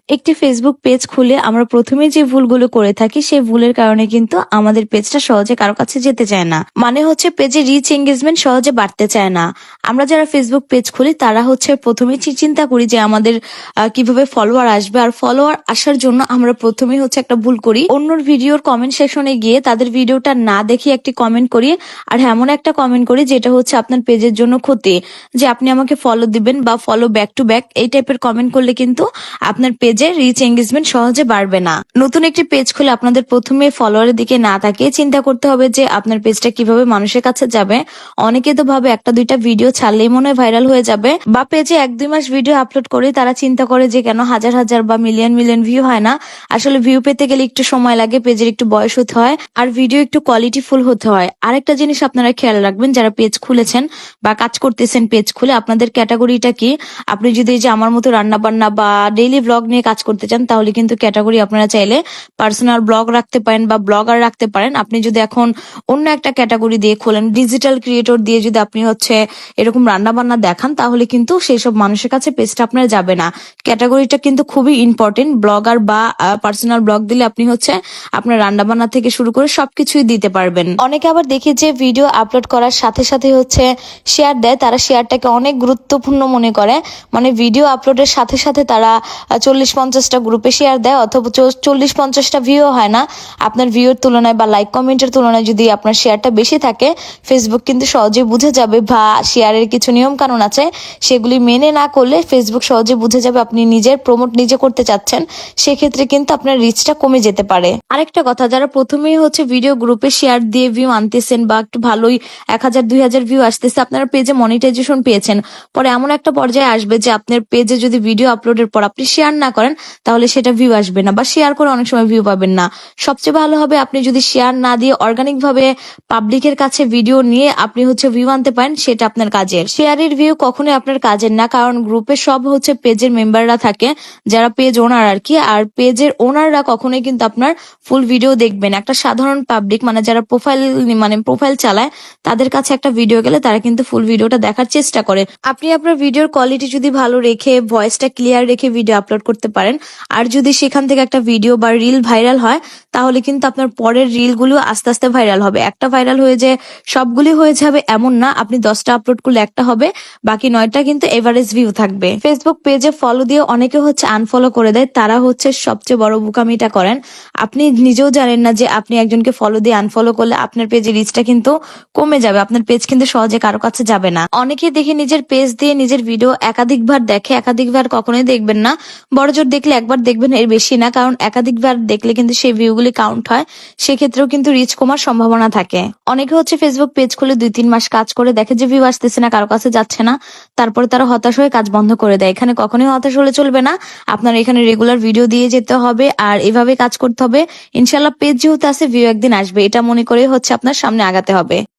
একটি Facebook page খুলে আমরা প্রথমেই যে ভুলগুলো করে থাকি সেই ভুলের কারণে কিন্তু আমাদের পেজটা সহজে কারো কাছে যেতে চায় না। মানে হচ্ছে পেজে রিচ এঙ্গেজমেন্ট সহজে বাড়তে চায় না। আমরা যারা ফেসবুক পেজ খুলি তারা হচ্ছে প্রথমেই চিন্তা করি যে আমাদের কিভাবে ফলোয়ার আসবে, আর ফলোয়ার আসার জন্য আমরা প্রথমেই হচ্ছে একটা ভুল করি, অন্যর ভিডিওর কমেন্ট সেকশনে গিয়ে তাদের ভিডিওটা না দেখে একটি কমেন্ট করি, আর এমন একটা কমেন্ট করি যেটা হচ্ছে আপনার পেজের জন্য ক্ষতি, যে আপনি আমাকে ফলো দিবেন বা ফলো ব্যাক টু ব্যাক, এই টাইপের কমেন্ট করলে কিন্তু আপনার পেজে রিচ এঙ্গেজমেন্ট সহজে বাড়বে না। নতুন একটি পেজ খুলে আপনাদের প্রথমে ফলোয়ারের দিকে না তাকিয়ে চিন্তা করতে হবে যে আপনার পেজটা কিভাবে মানুষের কাছে যাবে। অনেকে তো ভাবে একটা দুইটা ভিডিও ছাড়লেই মনে হয় ভাইরাল হয়ে যাবে, বা পেজে 1-2 মাস ভিডিও আপলোড করে তারা চিন্তা করে যে কেন হাজার হাজার বা মিলিয়ন মিলিয়ন ভিউ হয় না। আসলে ভিউ পেতে গেলে একটু সময় লাগে, পেজের একটু বয়স হতে হয়, আর ভিডিও একটু কোয়ালিটিফুল হতে হয়। আরেকটা জিনিস আপনারা খেয়াল রাখবেন, যারা পেজ খুলেছেন বা কাজ করতেছেন পেজ খুলে, আপনাদের ক্যাটাগরিটা কি। আপনি যদি এই যে আমার মতো রান্না বান্না বা ডেইলি ব্লগ নিয়ে কাজ করতে চান তাহলে কিন্তু ক্যাটাগরি আপনারা চাইলে পার্সোনাল ব্লগ রাখতে পারেন বা ব্লগার রাখতে পারেন। আপনি যদি এখন অন্য একটা ক্যাটাগরি দিয়ে খোলেন, ডিজিটাল ক্রিয়েটর দিয়ে যদি আপনি হচ্ছে এরকম রান্না বান্না দেখান, তাহলে কিন্তু সেই সব মানুষের কাছে পেজটা আপনার যাবে না। ক্যাটাগরিটা কিন্তু খুবই ইম্পর্টেন্ট। ব্লগার বা পার্সোনাল ব্লগ দিলে আপনি হচ্ছে আপনার রান্না বান্না থেকে শুরু করে সবকিছুই দিতে পারবেন। অনেকে আবার দেখি যে ভিডিও আপলোড করার সাথে সাথে হচ্ছে শেয়ার দেয়, তারা শেয়ারটাকে অনেক গুরুত্বপূর্ণ মনে করে। মানে ভিডিও আপলোডের সাথে সাথে তারা 40-50টা গ্রুপে শেয়ার দেয়, অথবা 40-50টা ভিউ হয় না। আপনার ভিউর তুলনায় বা লাইক কমেন্টের তুলনায় যদি আপনার শেয়ারটা বেশি থাকে, ফেসবুক কিন্তু সহজে বুঝে যাবে, বা শেয়ারের কিছু নিয়ম কানুন আছে সেগুলি মেনে না করলে ফেসবুক সহজে বুঝে যাবে আপনি নিজের প্রমোট নিজে করতে চাচ্ছেন। সেক্ষেত্রে কিন্তু আপনার রিচটা কমে যেতে পারে। আরেকটা কথা, যারা প্রথমেই হচ্ছে ভিডিও গ্রুপে শেয়ার দিয়ে ভিউ আনতেছেন বা একটু ভালোই 1000-2000 ভিউ আসতেছে, আপনারা পেজে মনিটাইজেশন পেয়েছেন, পরে এমন একটা পর্যায়ে আসবে যে আপনার পেজে যদি ভিডিও আপলোডের পর আপনি শেয়ার না করেন তাহলে সেটা ভিউ আসবে না, বা শেয়ার করে অনেক সময় ভিউ পাবেন না। সবচেয়ে ভালো হবে আপনি যদি শেয়ার না দিয়ে অর্গানিক ভাবে পাবলিকের কাছে ভিডিও নিয়ে আপনি হচ্ছে ভিউ আনতে পারেন, সেটা আপনার কাজের। শেয়ারের ভিউ কখনোই আপনার কাজের না, কারণ গ্রুপে সব হচ্ছে পেজের মেম্বাররা থাকে, যারা পেজ ওনার আর কি। আর পেজের ওনাররা কখনোই কিন্তু আপনার ফুল ভিডিও দেখবেন। একটা সাধারণ পাবলিক মানে যারা প্রোফাইল চালায় তাদের কাছে একটা ভিডিও গেলে তারা কিন্তু ফুল ভিডিওটা দেখার চেষ্টা করে। আপনি আপনার ভিডিওর কোয়ালিটি যদি ভালো রেখে ভয়েসটা ক্লিয়ার রেখে ভিডিও আপলোড করতে পারেন, আর যদি সেখান থেকে একটা ভিডিও বা রিল ভাইরাল হয়, তাহলে কিন্তু আপনার পরের রিল গুলো আস্তে আস্তে ভাইরাল হবে। একটা ভাইরাল হয়ে যে সবগুলি হয়ে যাবে এমন না, আপনি 10টা আপলোড করলে একটা হবে, বাকি 9টা কিন্তু এভারেজ ভিউ থাকবে। ফেসবুক পেজে ফলো দিয়ে অনেকে হচ্ছে আনফলো করে দেয়, তারা হচ্ছে সবচেয়ে বড় বোকামিটা করেন। আপনি নিজেও জানেন না যে আপনি একজনকে ফলো দিয়ে আনফলো করলে আপনার পেজের রিচটা কিন্তু কমে যাবে, আপনার পেজ কিন্তু সহজে কারো কাছে যাবে না। অনেকে দেখে নিজের পেজ দিয়ে নিজের ভিডিও একাধিকবার দেখে, একাধিকবার কখনোই দেখবেন না। বড়জোর দেখলে একবার দেখবেন, এর বেশি না, কারণ একাধিকবার দেখলে কিন্তু সেই ভিউগুলি কাউন্ট হয়, সেক্ষেত্রেও কিন্তু রিচ কমার সম্ভাবনা থাকে। অনেকে হচ্ছে ফেসবুক পেজ খুলে 2-3 মাস কাজ করে দেখে যে ভিউ আসতেছে না, কারো কাছে যাচ্ছে না, তারপরে তারা হতাশ হয়ে কাজ বন্ধ করে দেয়। এখানে কখনোই হতাশ হলে চলবে না, আপনার এখানে রেগুলার ভিডিও দিয়ে যেতে হবে আর এভাবে কাজ করতে হবে। ইনশাল্লাহ পেজ যেহেতু আছে ভিউ একদিন আসবে, এটা মনে করে হচ্ছে আপনার সামনে আগাতে হবে।